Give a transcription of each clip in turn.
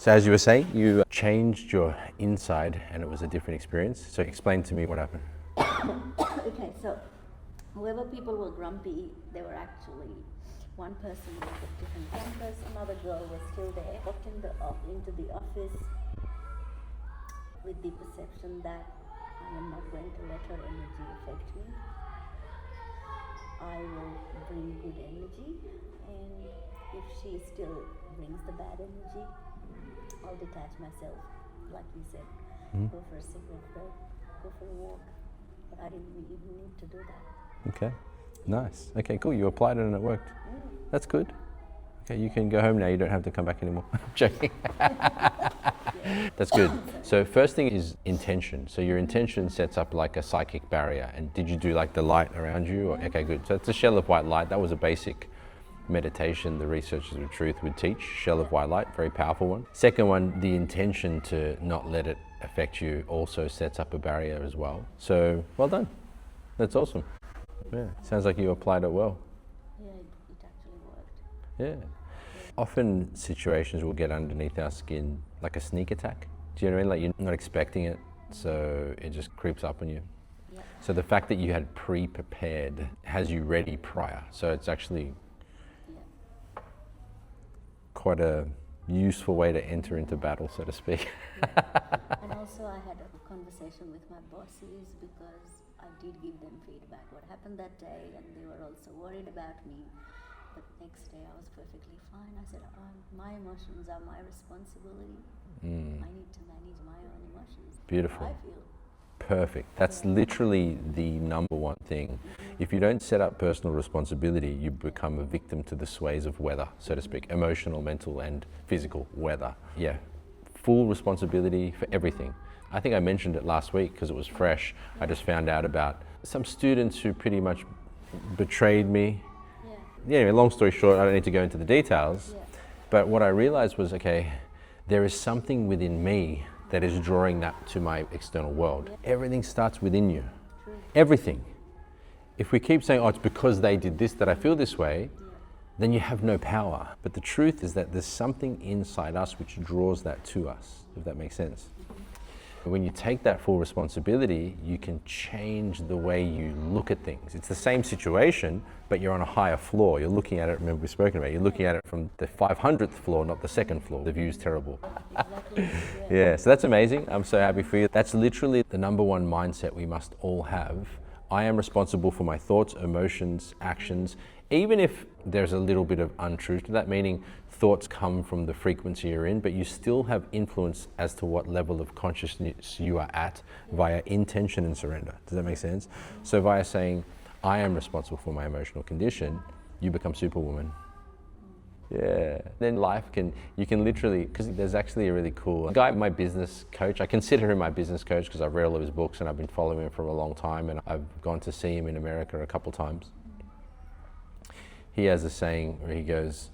So as you were saying, you changed your inside and it was a different experience. So explain to me what happened. Okay, so whoever people were grumpy, they were actually one person was at different campus, another girl was still there, walked into the office with the perception that I am not going to let her energy affect me. I will bring good energy, and if she still brings the bad energy, I'll detach myself, like you said, go for a cigarette break, go for a walk, but I didn't even need to do that. Okay, nice. Okay, cool. You applied it and it worked. That's good. Okay, you can go home now. You don't have to come back anymore. I'm joking. That's good. So first thing is intention. So your intention sets up like a psychic barrier. And did you do like the light around you? Or, okay, good. So it's a shell of white light. That was a basic meditation the Researchers of Truth would teach. Shell of white light, very powerful one. Second one, the intention to not let it affect you also sets up a barrier as well. So well done. That's awesome. Yeah, sounds like you applied it well. Yeah, it actually worked. Yeah. Often situations will get underneath our skin like a sneak attack. Do you know what I mean? Like you're not expecting it, so it just creeps up on you. Yeah. So the fact that you had pre-prepared has you ready prior. So it's actually quite a useful way to enter into battle, so to speak. And also I had a conversation with my bosses because I did give them feedback what happened that day, and they were also worried about me. But next day I was perfectly fine. I said, my emotions are my responsibility. I need to manage my own emotions. Beautiful. I feel. Perfect. That's literally the number one thing. If you don't set up personal responsibility, you become a victim to the sways of weather, so to speak, emotional, mental, and physical weather. Yeah, full responsibility for everything. I think I mentioned it last week because it was fresh. I just found out about some students who pretty much betrayed me. Yeah, anyway, long story short, I don't need to go into the details. But what I realized was, okay, there is something within me that is drawing that to my external world. Everything starts within you. Everything. If we keep saying, oh, it's because they did this that I feel this way, then you have no power. But the truth is that there's something inside us which draws that to us, if that makes sense. When you take that full responsibility, you can change the way you look at things. It's the same situation, but you're on a higher floor. You're looking at it, remember we've spoken about it, you're looking at it from the 500th floor, not the second floor. The view's terrible. Yeah, so that's amazing. I'm so happy for you. That's literally the number one mindset we must all have. I am responsible for my thoughts, emotions, actions, even if there's a little bit of untruth to that, meaning thoughts come from the frequency you're in, but you still have influence as to what level of consciousness you are at via intention and surrender. Does that make sense? So via saying, I am responsible for my emotional condition, you become Superwoman. Yeah. Then life you can literally, because there's actually a really cool guy, my business coach. I consider him my business coach because I've read all of his books and I've been following him for a long time, and I've gone to see him in America a couple times. He has a saying where he goes,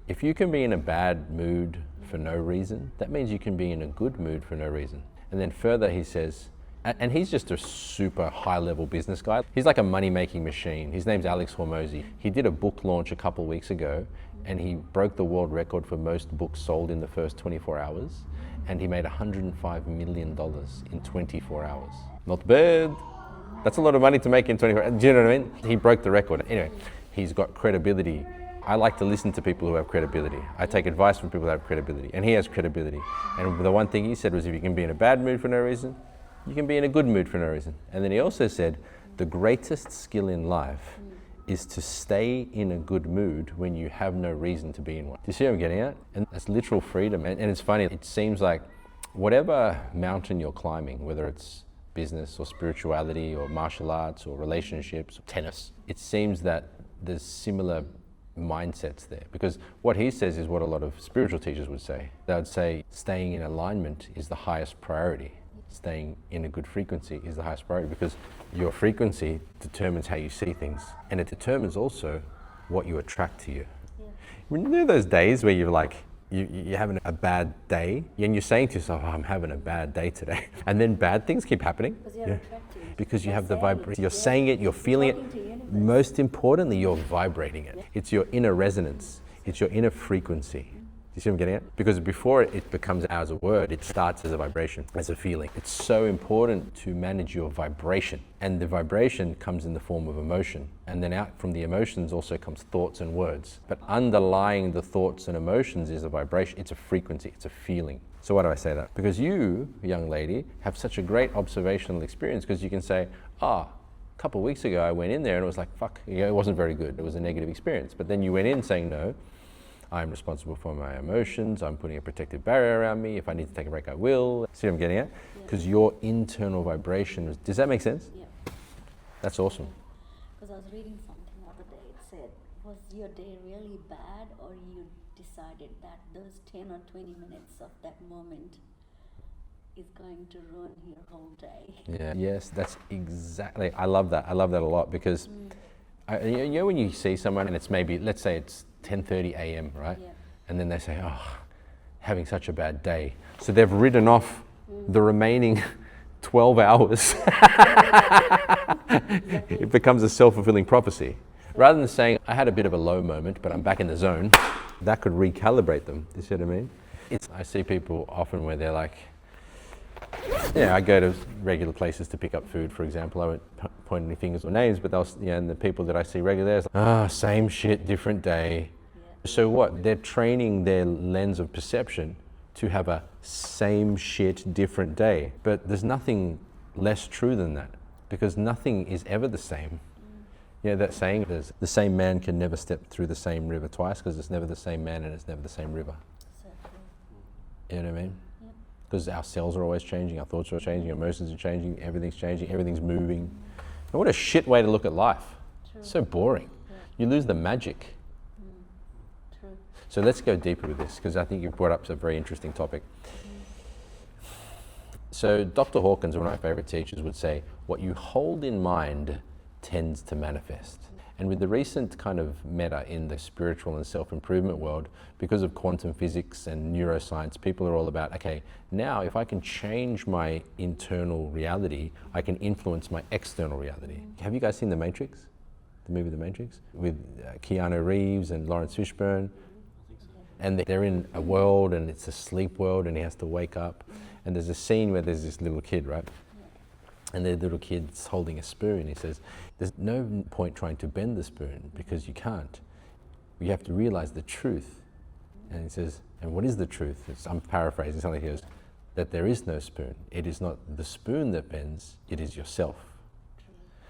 if you can be in a bad mood for no reason, that means you can be in a good mood for no reason. And then further he says, and he's just a super high level business guy. He's like a money making machine. His name's Alex Hormozy. He did a book launch a couple weeks ago and he broke the world record for most books sold in the first 24 hours. And he made $105 million in 24 hours. Not bad. That's a lot of money to make in 24 hours. Do you know what I mean? He broke the record. Anyway, he's got credibility. I like to listen to people who have credibility. I take advice from people who have credibility, and he has credibility. And the one thing he said was, if you can be in a bad mood for no reason, you can be in a good mood for no reason. And then he also said, the greatest skill in life is to stay in a good mood when you have no reason to be in one. Do you see what I'm getting at? And that's literal freedom. And it's funny, it seems like whatever mountain you're climbing, whether it's business or spirituality or martial arts or relationships or tennis, it seems that there's similar mindsets there, because what he says is what a lot of spiritual teachers would say. They would say staying in alignment is the highest priority. Staying in a good frequency is the highest priority, because your frequency determines how you see things, and it determines also what you attract to you. When you know those days where you're like, you're having a bad day, and you're saying to yourself, oh, I'm having a bad day today, and then bad things keep happening. Because you're attracting. Because you have the vibration. You're saying it, you're feeling it. Most importantly, you're vibrating it. It's your inner resonance. It's your inner frequency. you see what I'm getting at? Because before it becomes as a word, it starts as a vibration, as a feeling. It's so important to manage your vibration. And the vibration comes in the form of emotion. And then out from the emotions also comes thoughts and words. But underlying the thoughts and emotions is a vibration. It's a frequency, it's a feeling. So why do I say that? Because you, young lady, have such a great observational experience, because you can say, a couple of weeks ago I went in there and it was like, fuck, it wasn't very good. It was a negative experience. But then you went in saying, no, I'm responsible for my emotions. I'm putting a protective barrier around me. If I need to take a break, I will. See what I'm getting at? Because your internal vibration, does that make sense? Yeah. That's awesome. Because I was reading something the other day. It said, was your day really bad, or you decided that those 10 or 20 minutes of that moment is going to ruin your whole day? Yeah. Yes, that's exactly. I love that. I love that a lot, because you know when you see someone and it's maybe, let's say it's 10:30 a.m., right? Yeah. And then they say, oh, having such a bad day. So they've ridden off the remaining 12 hours. It becomes a self-fulfilling prophecy. Rather than saying, I had a bit of a low moment, but I'm back in the zone, that could recalibrate them. You see what I mean? I see people often where they're like, I go to regular places to pick up food, for example. I won't point any fingers or names, but and the people that I see regularly, it's like, same shit, different day. Yeah. So what? They're training their lens of perception to have a same shit, different day. But there's nothing less true than that, because nothing is ever the same. You know that saying, the same man can never step through the same river twice, because it's never the same man and it's never the same river. So true. You know what I mean? Because our cells are always changing, our thoughts are changing, our emotions are changing, everything's moving. And what a shit way to look at life. True. So boring. Yeah. You lose the magic. True. So let's go deeper with this, because I think you've brought up a very interesting topic. So Dr. Hawkins, one of my favorite teachers, would say, what you hold in mind tends to manifest. And with the recent kind of meta in the spiritual and self-improvement world, because of quantum physics and neuroscience, people are all about, okay, now if I can change my internal reality, I can influence my external reality. Have you guys seen The Matrix? The movie The Matrix? With Keanu Reeves and Lawrence Fishburne? And they're in a world, and it's a sleep world, and he has to wake up. And there's a scene where there's this little kid, right? And the little kid's holding a spoon. He says, there's no point trying to bend the spoon, because you can't. You have to realize the truth. And he says, and what is the truth? I'm paraphrasing something. He goes, that there is no spoon. It is not the spoon that bends, it is yourself.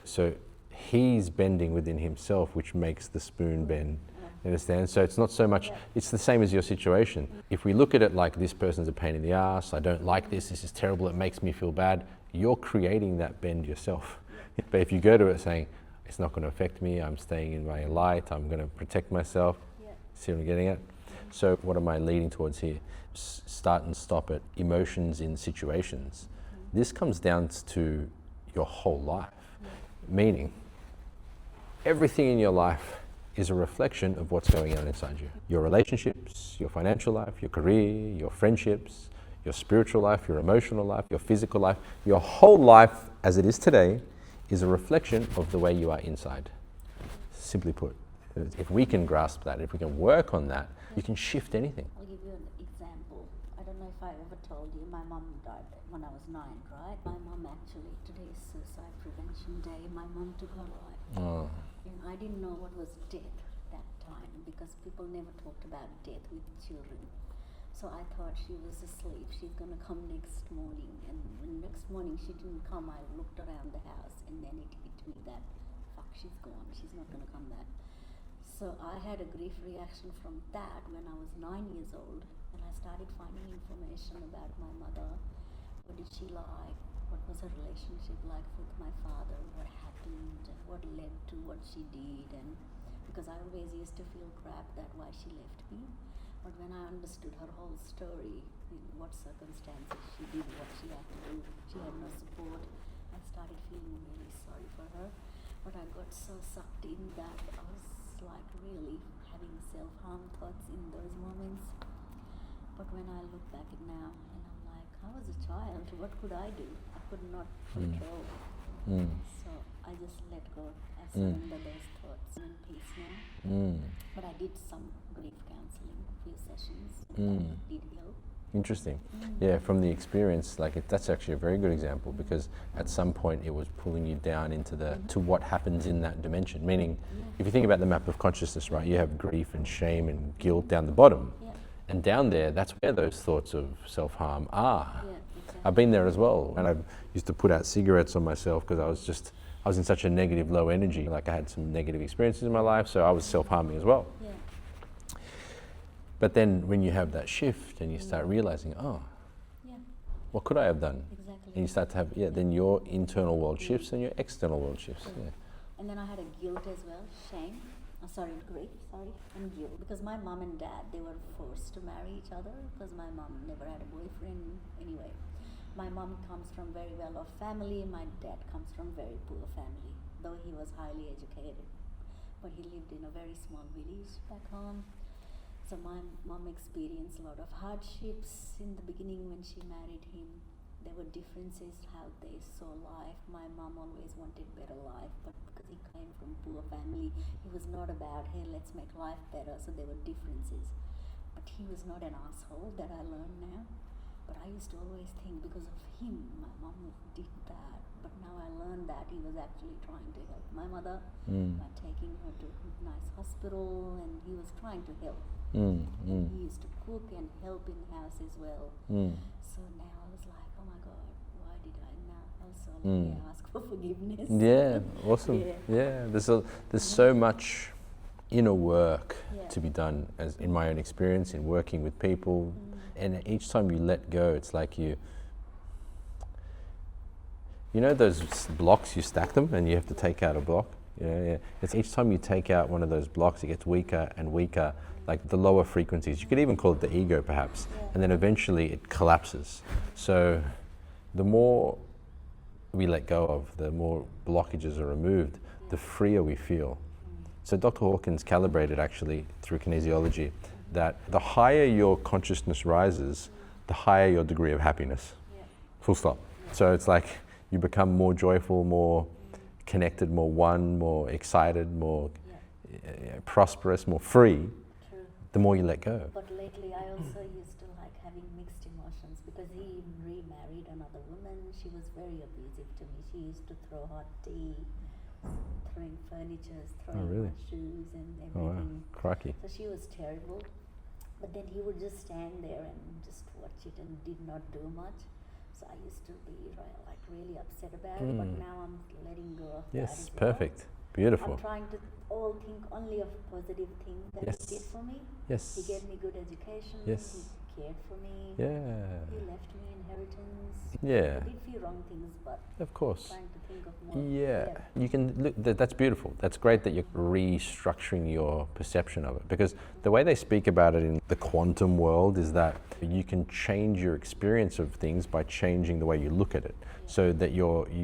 So he's bending within himself, which makes the spoon bend. You understand? So it's not so much, it's the same as your situation. If we look at it like, this person's a pain in the ass, I don't like this is terrible, it makes me feel bad, you're creating that bend yourself. But if you go to it saying, it's not going to affect me, I'm staying in my light, I'm going to protect myself, see what I'm getting at? So what am I leading towards here? Start and stop at emotions in situations. This comes down to your whole life. Meaning, everything in your life is a reflection of what's going on inside you. Your relationships, your financial life, your career, your friendships, your spiritual life, your emotional life, your physical life, your whole life as it is today is a reflection of the way you are inside. Simply put, if we can grasp that, if we can work on that, you can shift anything. I'll give you an example. I don't know if I ever told you, my mom died when I was 9, right? My mom actually, today is Suicide Prevention Day, my mom took her life. Oh. And I didn't know what was death that time, because people never talked about death with children. So I thought she was asleep, she's gonna come next morning. And when next morning she didn't come, I looked around the house, and then it hit me that, fuck, she's gone, she's not gonna come back. So I had a grief reaction from that when I was 9 years old, and I started finding information about my mother. What did she like? What was her relationship like with my father? What happened? What led to what she did? And because I always used to feel crap that why she left me. But when I understood her whole story, in what circumstances she did what she had to do, she had no support, I started feeling really sorry for her. But I got so sucked in that I was like really having self-harm thoughts in those moments. But when I look back at now, and I'm like, I was a child, what could I do? I could not control So I just let go. I surrender those thoughts. I'm in peace now. But I did some grief counseling, a few sessions, and that did help. Interesting. Yeah, from the experience, that's actually a very good example, because at some point it was pulling you down into to what happens in that dimension. Meaning, if you think about the map of consciousness, right, you have grief and shame and guilt down the bottom. Yeah. And down there, that's where those thoughts of self-harm are. Yeah, exactly. I've been there as well. And I used to put out cigarettes on myself because I was in such a negative, low energy. Like, I had some negative experiences in my life, so I was self-harming as well. Yeah. But then when you have that shift and you start realizing, Yeah. what could I have done? Exactly. And you start to have, then your internal world shifts and your external world shifts. Yeah. And then I had a guilt as well, shame. Grief, and guilt. Because my mom and dad, they were forced to marry each other because my mom never had a boyfriend anyway. My mom comes from very well-off family, my dad comes from very poor family, though he was highly educated. But he lived in a very small village back home. So my mom experienced a lot of hardships in the beginning when she married him. There were differences how they saw life. My mom always wanted better life, but because he came from poor family, it was not about, hey, let's make life better. So there were differences. But he was not an asshole, that I learned now. But I used to always think because of him, my mom did that. But now I learned that he was actually trying to help my mother by taking her to a nice hospital, and he was trying to help. And he used to cook and help in the house as well. So now I was like, oh my God, why did I now also ask for forgiveness? Yeah, awesome. Yeah, there's so much inner work to be done, as in my own experience, in working with people. And each time you let go, it's like you know those blocks, you stack them and you have to take out a block? Yeah. It's each time you take out one of those blocks, it gets weaker and weaker, like the lower frequencies. You could even call it the ego perhaps. And then eventually it collapses. So the more we let go of, the more blockages are removed, the freer we feel. So Dr. Hawkins calibrated actually through kinesiology that the higher your consciousness rises, the higher your degree of happiness. Full stop. So it's like you become more joyful, more connected, more one, more excited, more prosperous, more free, the more you let go. But lately I also used to like having mixed emotions because he remarried another woman. She was very abusive to me. She used to throw hot tea, throwing furniture, throwing my shoes and everything. Oh, wow. Crikey. So she was terrible. But then he would just stand there and just watch it and did not do much. So I used to be really upset about it, but now I'm letting go of that as well. Perfect. Beautiful. I'm trying to all think only of positive things that he did for me. Yes. He gave me good education. Yes. He cared for me. Yeah. He left me inheritance. Yeah. I did few wrong things, but of course. trying to think of more. Yeah. You can look. That's beautiful. That's great that you're restructuring your perception of it, because the way they speak about it in the quantum world is that you can change your experience of things by changing the way you look at it. So that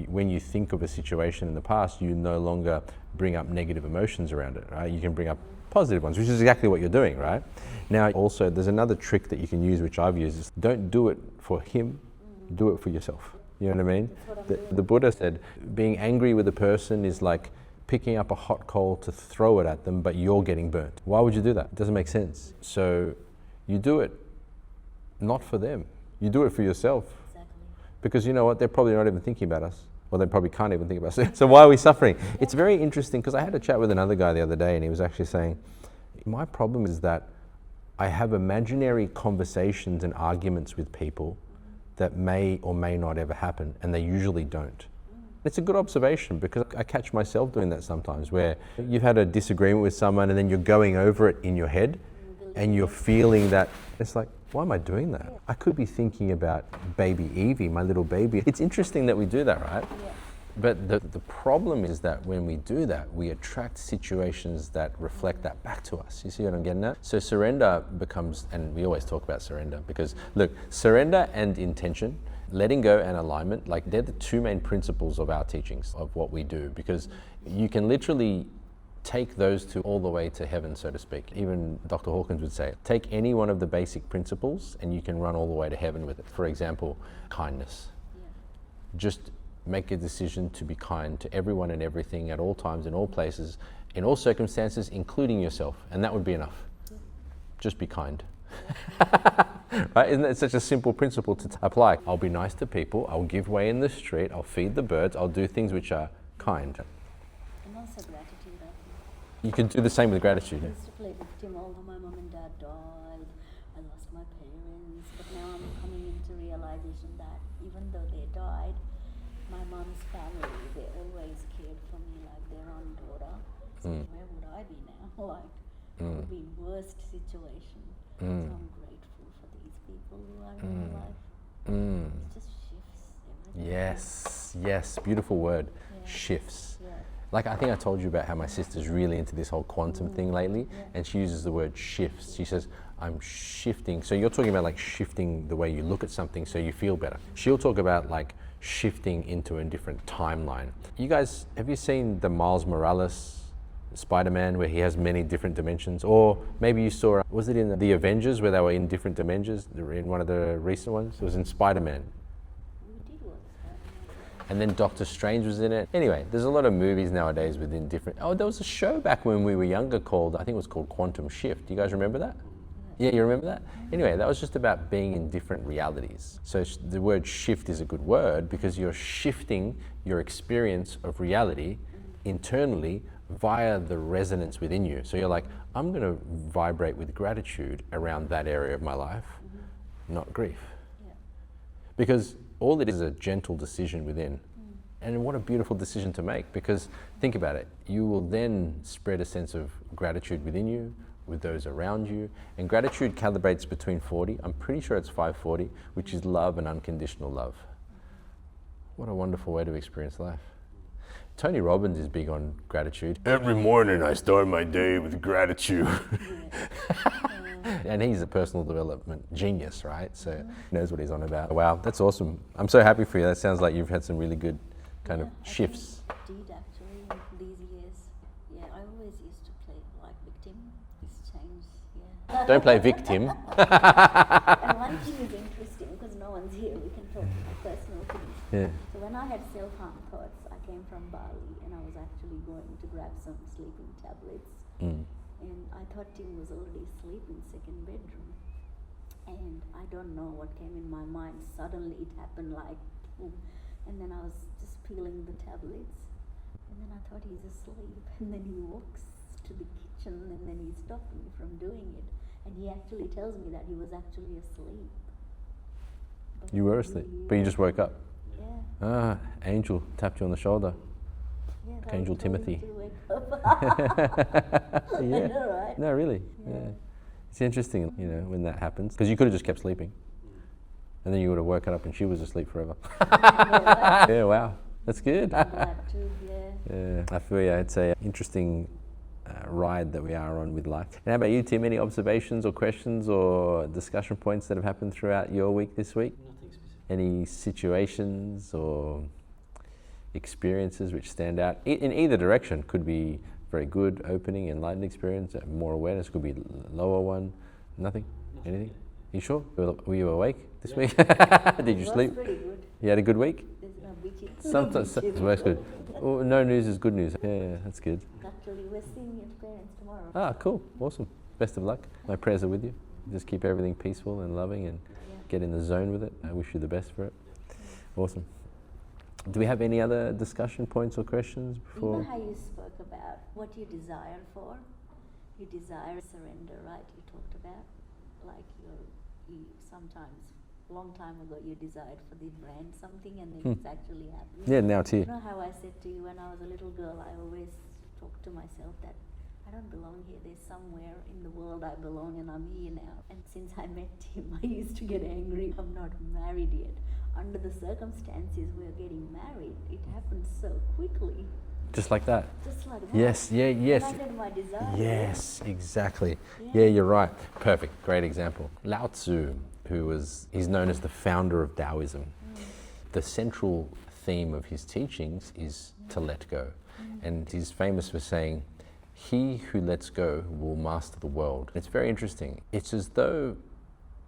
when you think of a situation in the past, you no longer bring up negative emotions around it, right? You can bring up positive ones, which is exactly what you're doing, right? Now, also, there's another trick that you can use, which I've used, is don't do it for him, do it for yourself. You know what I mean? The Buddha said, being angry with a person is like picking up a hot coal to throw it at them, but you're getting burnt. Why would you do that? It doesn't make sense. So you do it not for them. You do it for yourself. Because you know what, they're probably not even thinking about us. Well, they probably can't even think about us. So why are we suffering? It's very interesting, because I had a chat with another guy the other day, and he was actually saying, my problem is that I have imaginary conversations and arguments with people that may or may not ever happen, and they usually don't. It's a good observation, because I catch myself doing that sometimes, where you've had a disagreement with someone and then you're going over it in your head and you're feeling that, it's like, why am I doing that? I could be thinking about baby Evie, my little baby. It's interesting that we do that, right? Yeah. But the problem is that when we do that, we attract situations that reflect that back to us. You see what I'm getting at? So surrender becomes, and we always talk about surrender, because look, surrender and intention, letting go and alignment, like they're the two main principles of our teachings, of what we do, because you can literally take those two all the way to heaven, so to speak. Even Dr. Hawkins would say, take any one of the basic principles and you can run all the way to heaven with it. For example, kindness. Yeah. Just make a decision to be kind to everyone and everything at all times, in all places, in all circumstances, including yourself. And that would be enough. Just be kind. Right? Isn't that such a simple principle to apply? I'll be nice to people, I'll give way in the street, I'll feed the birds, I'll do things which are kind. And also gratitude, I think. You can do the same with gratitude. I used to play victim, although my mom and dad died, I lost my parents, but now I'm coming into realization that even though they died, my mom's family, they always cared for me like their own daughter. So where would I be now? Like, I would be in worst situation. So I'm grateful for these people who are in my life. It just shifts everything. Yes, beautiful word. Shifts. Yeah. Like, I think I told you about how my sister's really into this whole quantum thing lately, and she uses the word shifts. She says, I'm shifting. So you're talking about like shifting the way you look at something so you feel better. She'll talk about like shifting into a different timeline. You guys, have you seen the Miles Morales Spider-Man where he has many different dimensions? Or maybe you saw, was it in the Avengers where they were in different dimensions, in one of the recent ones? It was in Spider-Man. We did watch that. And then Doctor Strange was in it. Anyway, there's a lot of movies nowadays within different, there was a show back when we were younger called, I think it was called Quantum Shift. Do you guys remember that? Yeah, you remember that? Anyway, that was just about being in different realities. So the word shift is a good word because you're shifting your experience of reality internally via the resonance within you. So you're like, I'm going to vibrate with gratitude around that area of my life, not grief. Yeah. Because all it is a gentle decision within. And what a beautiful decision to make, because think about it, you will then spread a sense of gratitude within you, with those around you. And gratitude calibrates between 40, I'm pretty sure it's 540, which is love and unconditional love. What a wonderful way to experience life. Tony Robbins is big on gratitude. Every morning I start my day with gratitude. And he's a personal development genius, right? So he knows what he's on about. Wow, that's awesome. I'm so happy for you. That sounds like you've had some really good kind of shifts. I did actually these years. Yeah, I always used to play like victim. It's changed, yeah. Don't play victim. And one thing is interesting because no one's here. We can talk about personal things. Yeah. So when I had self-harm thoughts, I came from Bali and I was actually going to grab some sleeping tablets. And I thought Tim was already asleep in second bedroom. And I don't know what came in my mind. Suddenly it happened like boom. And then I was just peeling the tablets. And then I thought he's asleep. And then he walks to the kitchen and then he stopped me from doing it. And he actually tells me that he was actually asleep. But You were asleep, but you just woke up. Yeah. Angel tapped you on the shoulder. Yeah, that Angel told me Timothy. to wake up. I Yeah. know, right? No, really. Yeah. It's interesting, when that happens, because you could have just kept sleeping, and then you would have woken up and she was asleep forever. Yeah, wow, that's good. I'm glad too, yeah. Yeah, I feel you. It's an interesting ride that we are on with life. And how about you, Tim? Any observations or questions or discussion points that have happened throughout your week this week? Nothing specific. Any situations or experiences which stand out in either direction? Could be very good, opening, enlightened experience, more awareness, could be lower one. Nothing? Anything? You sure? Were you awake this week? Did you It was sleep? pretty good. You had a good week? There's no bitches. Sometimes that's good. Oh, no news is good news. Yeah, that's good. Actually, we're seeing your parents tomorrow. Ah, cool, awesome. Best of luck. My prayers are with you. Just keep everything peaceful and loving and get in the zone with it. I wish you the best for it. Awesome. Do we have any other discussion points or questions You before? know how you spoke about what you desire for? You desire surrender, right? You talked about like you sometimes, long time ago, you desired for the brand something and then it's actually happening. Yeah, now it's here. You know how I said to you when I was a little girl, I always talked to myself that I don't belong here. There's somewhere in the world I belong and I'm here now. And since I met him, I used to get angry. I'm not married yet. Under the circumstances, we're getting married. It happened so quickly. Just like that. Just like that. Yes, yeah, yes. And I did my desire. Yes, exactly. Yeah, you're right. Perfect, great example. Lao Tzu, he's known as the founder of Taoism. The central theme of his teachings is to let go. And he's famous for saying, he who lets go will master the world. It's very interesting. It's as though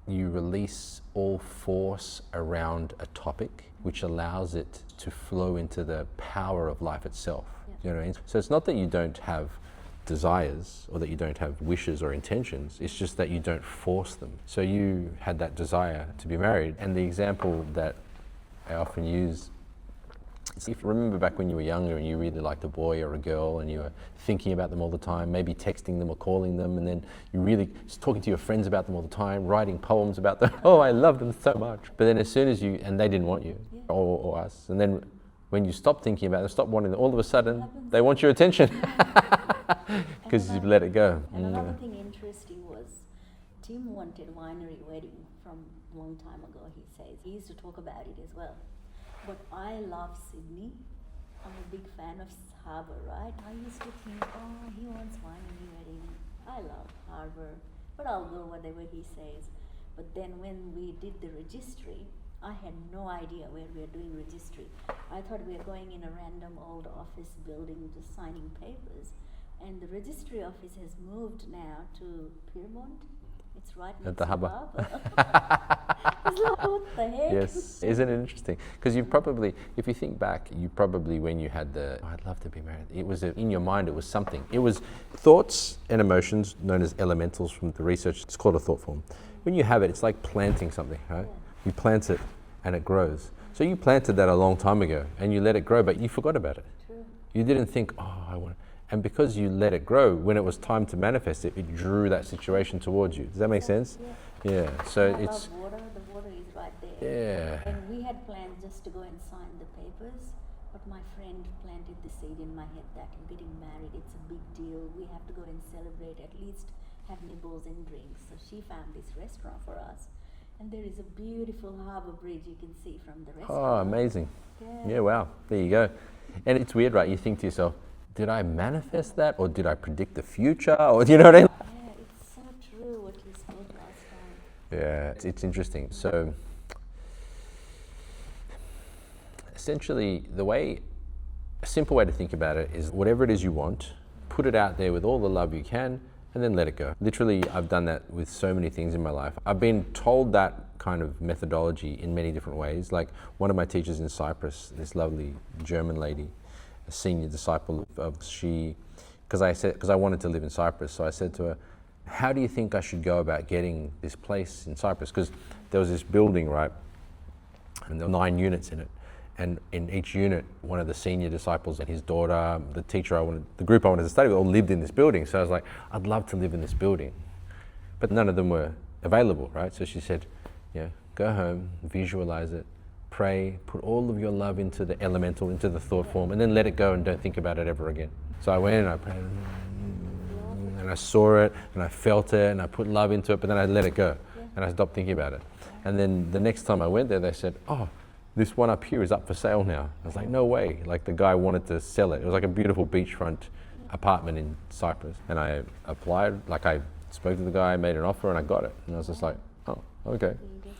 you release all force around a topic, which allows it to flow into the power of life itself. You know what I mean? So it's not that you don't have desires or that you don't have wishes or intentions, it's just that you don't force them. So you had that desire to be married, and the example that I often use, if you remember back when you were younger and you really liked a boy or a girl and you were thinking about them all the time, maybe texting them or calling them, and then you really just talking to your friends about them all the time, writing poems about them. Oh, I love them so much. But then as soon as you, and they didn't want you, or us, and then when you stop thinking about them, stop wanting them, all of a sudden they want your attention because you've let it go. And another thing interesting was Tim wanted a winery wedding from a long time ago, he says. He used to talk about it as well. But I love Sydney. I'm a big fan of Harbour, right? I used to think, oh, he wants winery wedding. I love Harbour, but I'll go whatever he says. But then when we did the registry, I had no idea where we were doing registry. I thought we were going in a random old office building just signing papers. And the registry office has moved now to Piermont. It's right next at the to harbour. It's like, what the heck? Yes, isn't it interesting? Because you probably, if you think back, you probably, when you had the, oh, I'd love to be married, it was in your mind, it was something. It was thoughts and emotions known as elementals from the research. It's called a thought form. When you have it, it's like planting something, right? You plant it and it grows. So you planted that a long time ago and you let it grow, but you forgot about it. True. You didn't think, oh, I want. And because you let it grow, when it was time to manifest it, it drew that situation towards you. Does that make sense? Yeah. So I it's. love water. The water is right there. Yeah. And we had plans just to go and sign the papers, but my friend planted the seed in my head that you're getting married, it's a big deal. We have to go and celebrate, at least have nibbles and drinks. So she found this restaurant for us. And there is a beautiful harbour bridge you can see from the restaurant. Oh, amazing. Yeah, wow. There you go. And it's weird, right? You think to yourself, did I manifest that, or did I predict the future, or do you know what I mean? Yeah, it's so true what you spoke last time. Yeah, it's interesting. So essentially, a simple way to think about it is whatever it is you want, put it out there with all the love you can, and then let it go. Literally, I've done that with so many things in my life. I've been told that kind of methodology in many different ways. Like one of my teachers in Cyprus, this lovely German lady, a senior disciple of she, because I wanted to live in Cyprus, so I said to her, how do you think I should go about getting this place in Cyprus? Because there was this building, right, and there were 9 units in it, and in each unit, one of the senior disciples and his daughter, the teacher the group I wanted to study with, all lived in this building. So I was like, I'd love to live in this building, but none of them were available, right? So she said, yeah, go home, visualize it, pray, put all of your love into the elemental, into the thought form, and then let it go and don't think about it ever again. So I went and I prayed, and I saw it, and I felt it, and I put love into it, but then I let it go, and I stopped thinking about it. And then the next time I went there, they said, oh, this one up here is up for sale now. I was like, no way. Like the guy wanted to sell it. It was like a beautiful beachfront apartment in Cyprus. And I applied, like I spoke to the guy, made an offer, and I got it. And I was just like, oh, okay.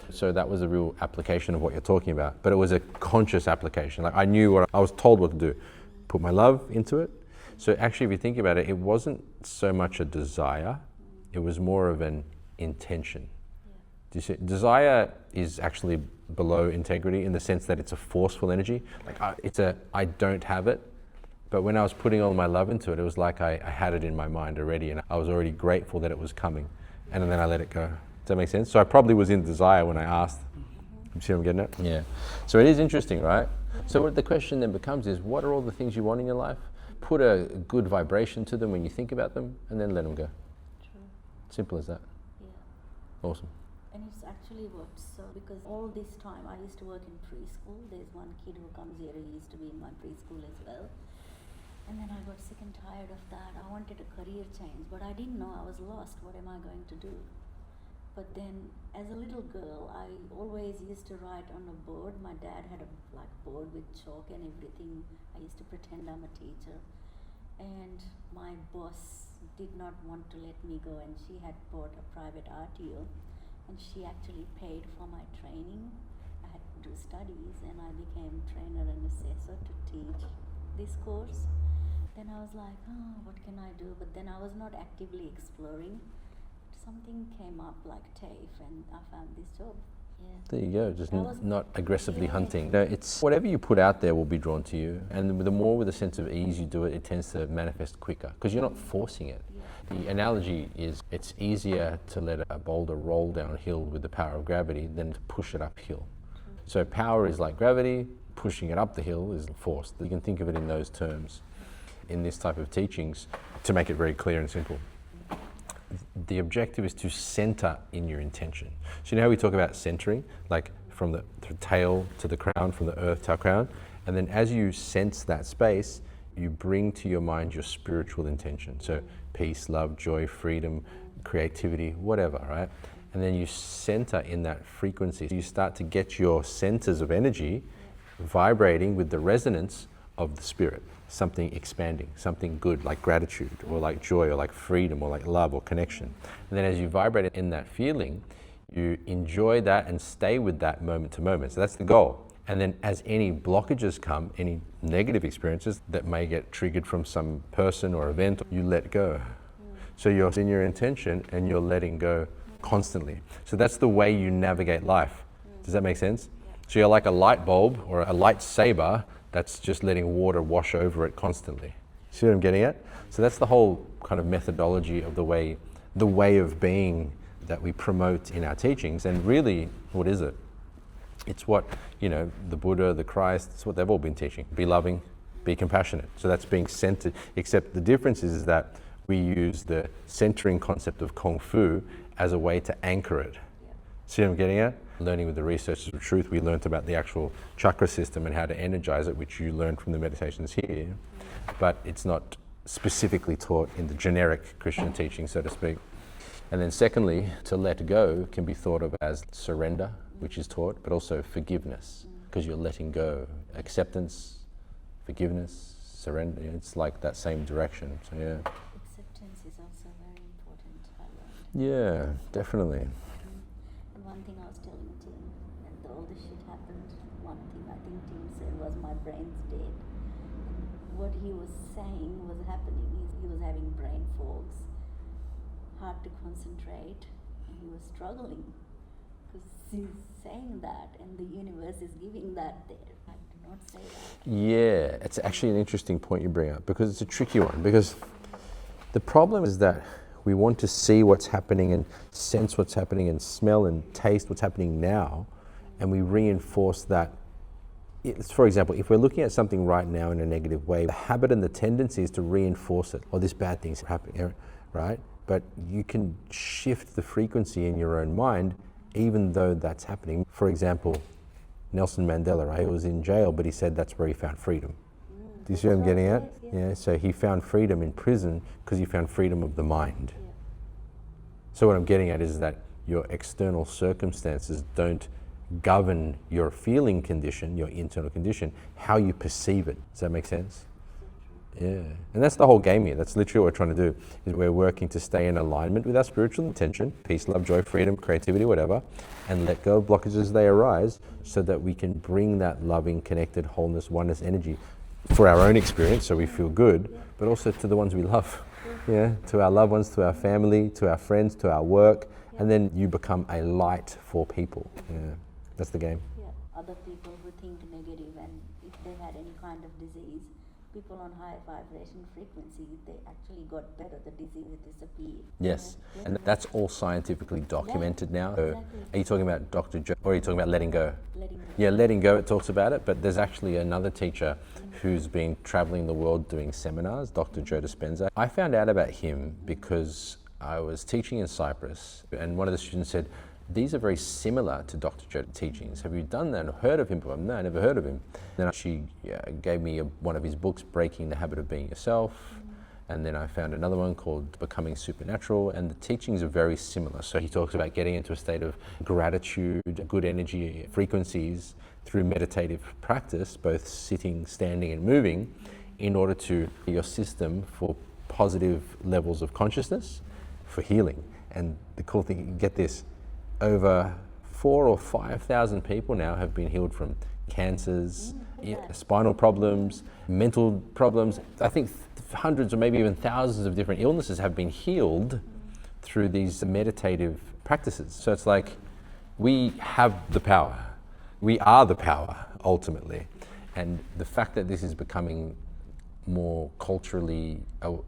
So that was a real application of what you're talking about, but it was a conscious application. Like I knew what I was told what to do, put my love into it. So actually, if you think about it, it wasn't so much a desire, it was more of an intention. Do you see? Desire is actually below integrity in the sense that it's a forceful energy. Like I don't have it, but when I was putting all my love into it, it was like I had it in my mind already, and I was already grateful that it was coming, and then I let it go. Does that make sense? So I probably was in desire when I asked. You see what I'm getting at? Yeah. So it is interesting, right? So what the question then becomes is, what are all the things you want in your life? Put a good vibration to them when you think about them, and then let them go. True. Simple as that. Yeah. Awesome. And it's actually worked so, because all this time I used to work in preschool. There's one kid who comes here who used to be in my preschool as well. And then I got sick and tired of that. I wanted a career change, but I didn't know I was lost. What am I going to do? But then, as a little girl, I always used to write on a board. My dad had a blackboard with chalk and everything. I used to pretend I'm a teacher. And my boss did not want to let me go, and she had bought a private RTO, and she actually paid for my training. I had to do studies, and I became trainer and assessor to teach this course. Then I was like, oh, what can I do? But then I was not actively exploring to something came up like TAFE, and I found this job. Yeah. There you go, just That was- not aggressively Yeah. hunting. No, it's whatever you put out there will be drawn to you, and the more with a sense of ease you do it, it tends to manifest quicker because you're not forcing it. Yeah. The analogy is it's easier to let a boulder roll downhill with the power of gravity than to push it uphill. So power is like gravity, pushing it up the hill is force. You can think of it in those terms in this type of teachings to make it very clear and simple. The objective is to center in your intention. So you know how we talk about centering, like from the tail to the crown, from the earth to our crown, and then as you sense that space, you bring to your mind your spiritual intention. So peace, love, joy, freedom, creativity, whatever, right? And then you center in that frequency. So you start to get your centers of energy vibrating with the resonance of the spirit, something expanding, something good like gratitude or like joy or like freedom or like love or connection. And then as you vibrate in that feeling, you enjoy that and stay with that moment to moment. So that's the goal. And then as any blockages come, any negative experiences that may get triggered from some person or event, you let go. So you're in your intention and you're letting go constantly. So that's the way you navigate life. Does that make sense? So you're like a light bulb or a lightsaber that's just letting water wash over it constantly. See what I'm getting at? So that's the whole kind of methodology of the way of being that we promote in our teachings. And really, what is it? It's what, the Buddha, the Christ, it's what they've all been teaching. Be loving, be compassionate. So that's being centered, except the difference is that we use the centering concept of Kung Fu as a way to anchor it. See what I'm getting at? Learning with the researchers of truth, we learnt about the actual chakra system and how to energize it, which you learned from the meditations here, but it's not specifically taught in the generic Christian teaching, so to speak. And then secondly, to let go can be thought of as surrender, which is taught, but also forgiveness, because you're letting go. Acceptance, forgiveness, surrender, it's like that same direction, so yeah. Acceptance is also very important, I learned. Yeah, definitely. And one thing I was telling Tim, when all this shit happened, one thing I think Tim said was my brain's dead. And what he was saying was happening is he was having brain fogs, hard to concentrate, and he was struggling because he's saying that and the universe is giving that there. I do not say that. Yeah, it's actually an interesting point you bring up because it's a tricky one, because the problem is that we want to see what's happening and sense what's happening and smell and taste what's happening now, and we reinforce that. For example, if we're looking at something right now in a negative way, the habit and the tendency is to reinforce it. Oh, this bad thing's happening, right? But you can shift the frequency in your own mind even though that's happening. For example, Nelson Mandela, right? He was in jail, but he said that's where he found freedom. Do you see what I'm getting at? Yeah, so he found freedom in prison because he found freedom of the mind. Yeah. So what I'm getting at is that your external circumstances don't govern your feeling condition, your internal condition, how you perceive it. Does that make sense? Yeah, and that's the whole game here. That's literally what we're trying to do, is we're working to stay in alignment with our spiritual intention, peace, love, joy, freedom, creativity, whatever, and let go of blockages as they arise so that we can bring that loving, connected, wholeness, oneness energy for our own experience so we feel good, but also to the ones we love. Yeah, to our loved ones, to our family, to our friends, to our work, and then you become a light for people. Yeah, that's the game. Yeah, other people who think negative, and if they've had any kind of disease, people on high vibration frequency, they actually got better, the disease disappeared. Yes, Yeah. and that's all scientifically documented now. So exactly. are you talking about Dr. Joe, or are you talking about letting go? Letting go. Yeah, letting go, it talks about it, but there's actually another teacher who's been traveling the world doing seminars, Dr. Joe Dispenza. I found out about him because I was teaching in Cyprus, and one of the students said, these are very similar to Dr. Joe's teachings. Have you done that or heard of him before? No, I never heard of him. Then she gave me one of his books, Breaking the Habit of Being Yourself. And then I found another one called Becoming Supernatural, and the teachings are very similar. So he talks about getting into a state of gratitude, good energy frequencies through meditative practice, both sitting, standing, and moving, in order to your system for positive levels of consciousness, for healing. And the cool thing, get this, over 4,000 or 5,000 people now have been healed from cancers, spinal problems, mental problems. I think hundreds or maybe even thousands of different illnesses have been healed through these meditative practices. So it's like we have the power. We are the power, ultimately. And the fact that this is becoming more culturally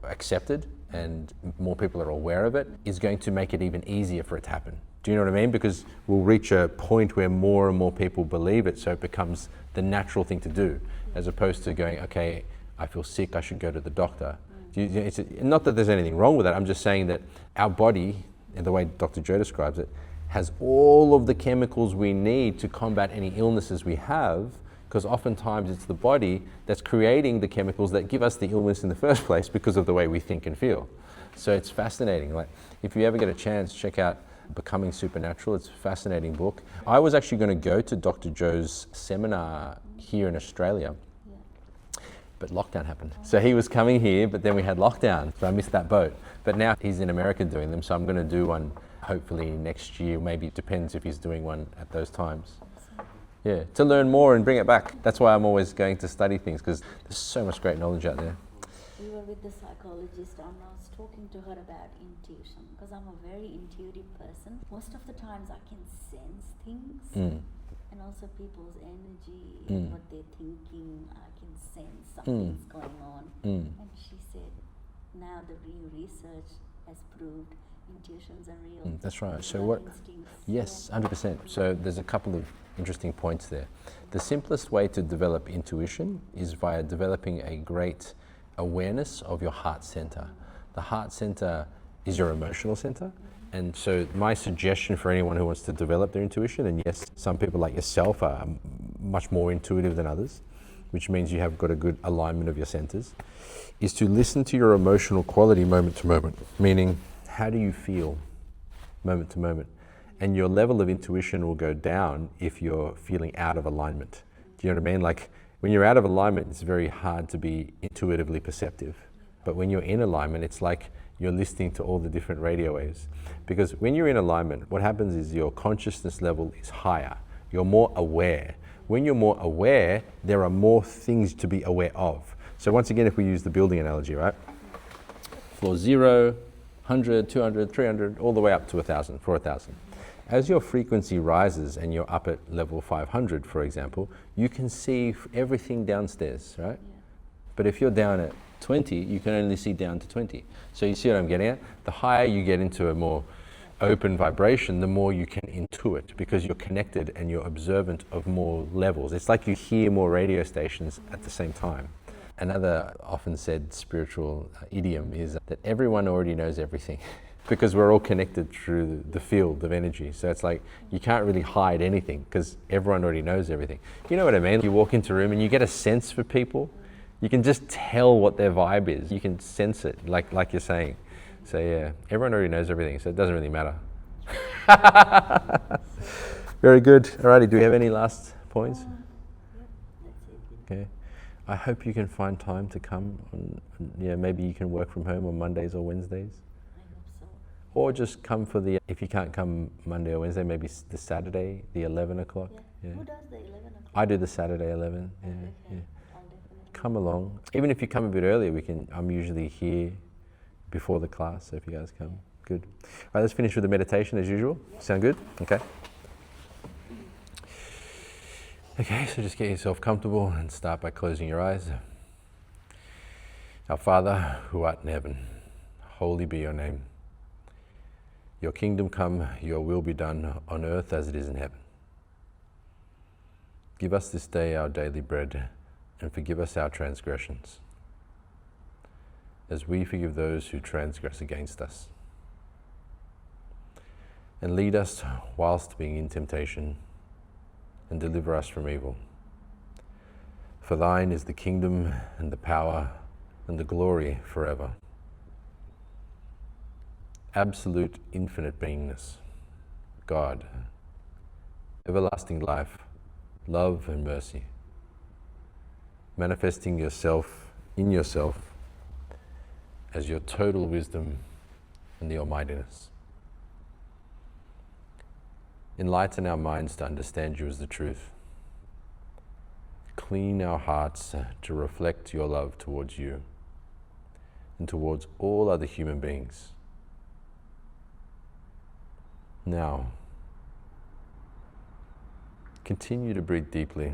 accepted and more people are aware of it is going to make it even easier for it to happen. Do you know what I mean? Because we'll reach a point where more and more people believe it, so it becomes the natural thing to do, as opposed to going, okay, I feel sick, I should go to the doctor. It's not that there's anything wrong with that, I'm just saying that our body, in the way Dr. Joe describes it, has all of the chemicals we need to combat any illnesses we have, because oftentimes it's the body that's creating the chemicals that give us the illness in the first place because of the way we think and feel. So it's fascinating. Like, if you ever get a chance, check out Becoming Supernatural. It's a fascinating book. I was actually going to go to Dr. Joe's seminar here in Australia, but lockdown happened. So he was coming here, but then we had lockdown, so I missed that boat. But now he's in America doing them, so I'm going to do one hopefully next year. Maybe it depends if he's doing one at those times. Yeah, to learn more and bring it back. That's why I'm always going to study things, because there's so much great knowledge out there. We were with the psychologist and I was talking to her about intuition, because I'm a very intuitive person. Most of the times I can sense things and also people's energy, what they're thinking. I can sense something's going on. And she said, now the research has proved intuitions are real. That's right. So what? Instincts. Yes, 100%. So there's a couple of interesting points there. The simplest way to develop intuition is via developing a great awareness of your heart center. The heart center is your emotional center. And so my suggestion for anyone who wants to develop their intuition, and yes, some people like yourself are much more intuitive than others, which means you have got a good alignment of your centers, is to listen to your emotional quality moment to moment, meaning how do you feel moment to moment? And your level of intuition will go down if you're feeling out of alignment. Do you know what I mean? Like, when you're out of alignment, it's very hard to be intuitively perceptive. But when you're in alignment, it's like you're listening to all the different radio waves. Because when you're in alignment, what happens is your consciousness level is higher. You're more aware. When you're more aware, there are more things to be aware of. So once again, if we use the building analogy, right? Floor 0, 100, 200, 300, all the way up to 1,000, 4,000. As your frequency rises and you're up at level 500, for example, you can see everything downstairs, right? But if you're down at 20, you can only see down to 20. So you see what I'm getting at? The higher you get into a more open vibration, the more you can intuit, because you're connected and you're observant of more levels. It's like you hear more radio stations at the same time. Another often said spiritual idiom is that everyone already knows everything. Because we're all connected through the field of energy. So it's like, you can't really hide anything because everyone already knows everything. You know what I mean? You walk into a room and you get a sense for people. You can just tell what their vibe is. You can sense it, like you're saying. So yeah, everyone already knows everything, so it doesn't really matter. Very good. Alrighty, do we have any last points? Okay. I hope you can find time to come. Maybe you can work from home on Mondays or Wednesdays. Or just come for if you can't come Monday or Wednesday, maybe the Saturday, the 11 o'clock. Yeah. Who does the 11 o'clock? I do the Saturday 11. Yeah. Okay. Yeah. I'll definitely Come along. Even if you come a bit earlier, I'm usually here before the class, so if you guys come, good. All right, let's finish with the meditation as usual. Sound good? Okay. Okay, so just get yourself comfortable and start by closing your eyes. Our Father, who art in heaven, holy be your name. Your kingdom come, your will be done on earth as it is in heaven. Give us this day our daily bread, and forgive us our transgressions, as we forgive those who transgress against us. And lead us whilst being in temptation, and deliver us from evil. For thine is the kingdom, and the power, and the glory forever. Absolute infinite beingness, God, everlasting life, love and mercy, manifesting yourself in yourself as your total wisdom and the almightiness. Enlighten our minds to understand you as the truth. Clean our hearts to reflect your love towards you and towards all other human beings. Now, continue to breathe deeply.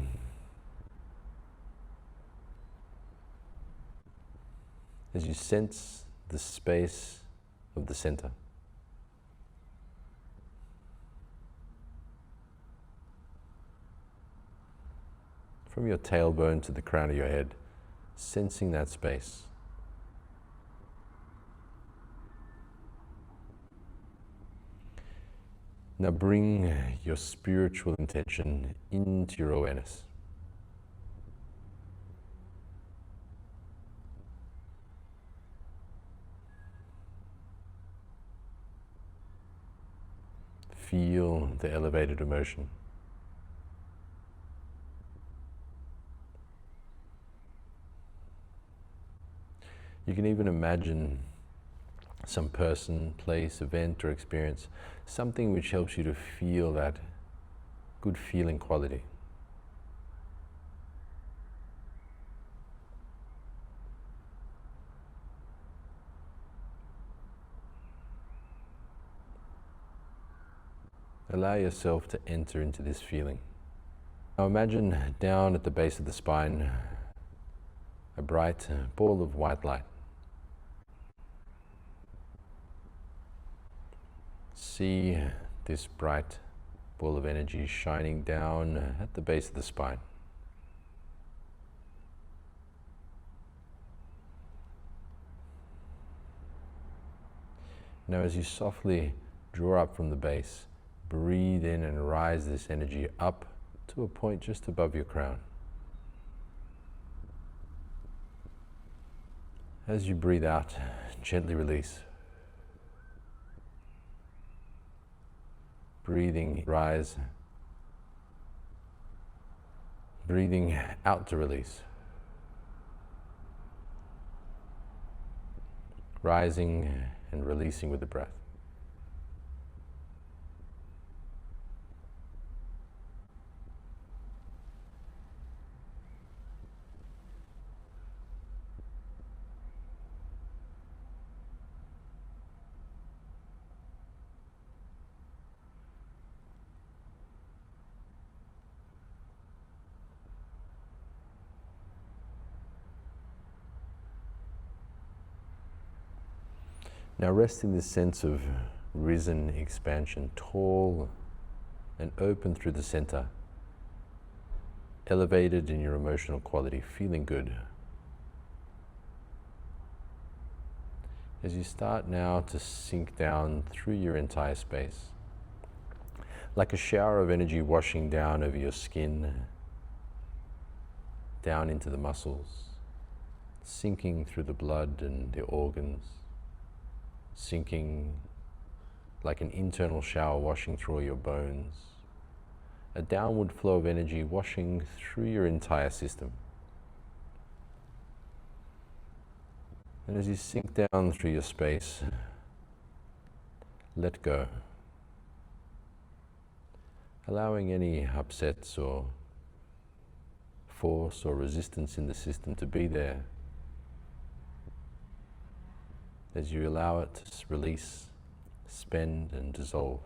As you sense the space of the center. From your tailbone to the crown of your head, sensing that space. Now bring your spiritual intention into your awareness. Feel the elevated emotion. You can even imagine some person, place, event, or experience, something which helps you to feel that good feeling quality. Allow yourself to enter into this feeling. Now imagine down at the base of the spine, a bright ball of white light. See this bright ball of energy shining down at the base of the spine. Now as you softly draw up from the base, breathe in and rise this energy up to a point just above your crown. As you breathe out, gently release. Breathing, rise. Breathing out to release. Rising and releasing with the breath. Now rest in this sense of risen expansion, tall and open through the center, elevated in your emotional quality, feeling good. As you start now to sink down through your entire space, like a shower of energy washing down over your skin, down into the muscles, sinking through the blood and the organs, sinking like an internal shower washing through all your bones, a downward flow of energy washing through your entire system. And as you sink down through your space, let go, allowing any upsets or force or resistance in the system to be there. As you allow it to release, spend and dissolve,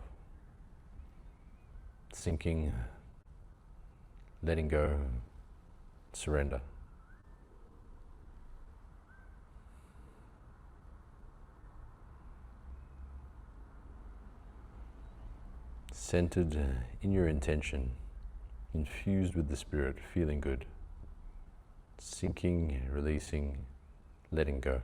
sinking, letting go, surrender. Centered in your intention, infused with the Spirit, feeling good, sinking, releasing, letting go.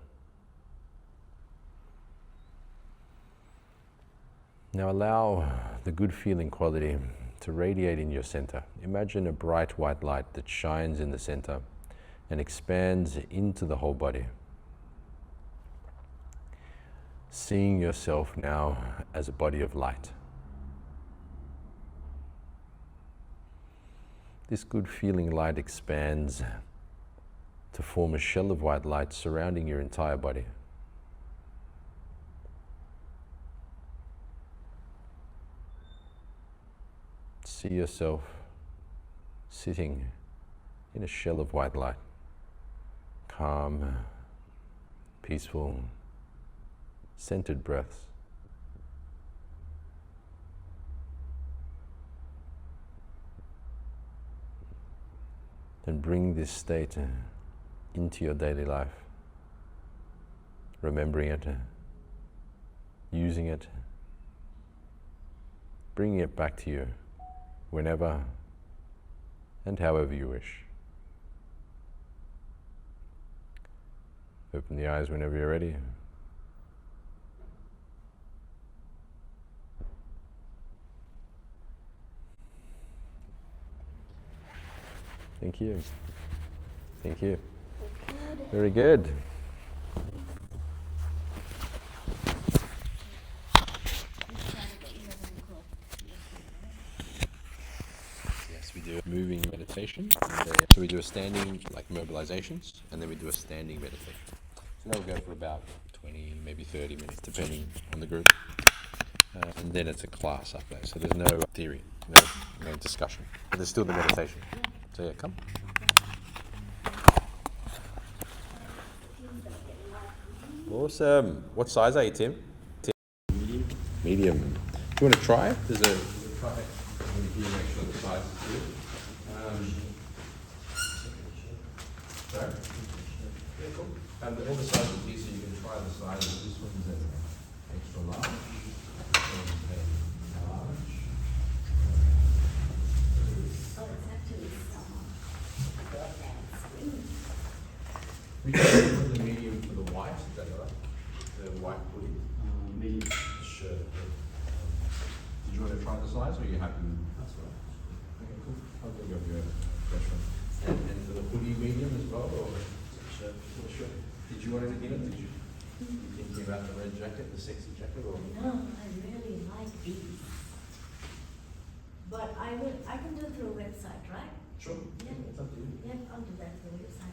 Now allow the good feeling quality to radiate in your center. Imagine a bright white light that shines in the center and expands into the whole body. Seeing yourself now as a body of light. This good feeling light expands to form a shell of white light surrounding your entire body. See yourself sitting in a shell of white light, calm, peaceful, centered breaths. then bring this state into your daily life, remembering it, using it, bringing it back to you whenever and however you wish. Open the eyes whenever you're ready. Thank you. Thank you. Very good. Yes, we do a moving meditation. So we do a standing, like mobilizations, and then we do a standing meditation. So that will go for about 20, maybe 30 minutes, depending on the group. And then it's a class after that. So there's no theory, no discussion. But there's still the meditation. So yeah, come. Awesome. What size are you, Tim? Medium. Medium. Do you want to try? There's a try. Here, make sure the size is good. Sorry? Yeah, cool. All the sizes here, so you can try the sizes. This one's an extra large. This one's a large. Oh, it's actually summer. We can put the medium for the white, is that right? The white hoodie? Medium. The shirt. Did you want to try the size, or are you happy? That's right. Okay, cool. I'll go grab your fresh one. And for the hoodie medium as well, or? Shirt. Sure. Did you want anything in it? Did you thinking about the red jacket, the sexy jacket, or? No, I really like these. But I can do it through a website, right? Sure. Yeah. It's up to you. Yeah, I'll do that through a website.